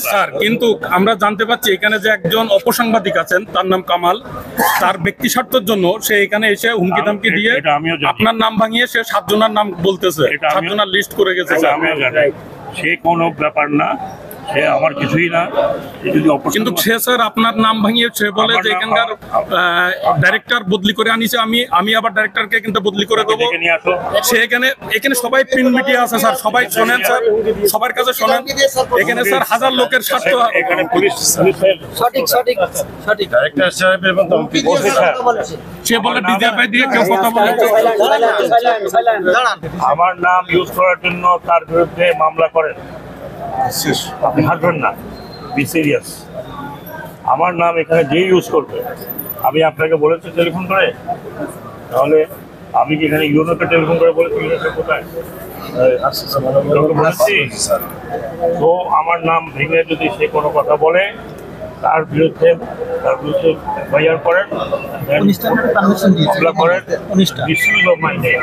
Sir, কিন্তু আমরা জানতে পাচ্ছি এখানে যে একজন অপসাংবাদিক আছেন, তার নাম কামাল, তার ব্যক্তি স্বার্থের জন্য সে এখানে এসে হুমকি দামকি দিয়ে আপনার নাম ভাঙিয়ে সে 7 জনের নাম বলতেছে, 7 জনের লিস্ট করে গেছে। সে কোনো ব্যাপার না, সে আমার কিছুই না। কিন্তু সে স্যার আপনার নাম ভাঙিয়ে সে বলে যে এখানকার ডাইরেক্টর বদলি করে আনিছে, আমি আবার ডাইরেক্টরকে কিন্তু বদলি করে দেবো। সে এখানে সবাই প্রিন্ট মিডিয়া আছে স্যার, সবাই শোনেন স্যার, সবার কাছে শোনেন। এখানে স্যার হাজার লোকের স্বার্থ। এখানে পুলিশ সঠিক ডাইরেক্টর সাহেব এবং সে বলে ডিজিএফআই দিয়ে কেউ কথা বলে। আমার নাম ইউজ করার জন্য তার বিরুদ্ধে মামলা করেন, আপনি হাঁটবেন না। Be serious. আমার নাম এখানে যে ইউজ করবে, আমি আপনাকে বলেছি টেলিফোন করে, তাহলে আমি কি এখানে ইউনোকে টেলিফোন করে বলেছি ইউনোকে কোথায় বলেছি? তো আমার নাম ভেঙে যদি সে কোনো কথা বলে, তার বিরুদ্ধে এফআইআর করেন, মামলা করেন, মিসইউজ অফ মাই নেম।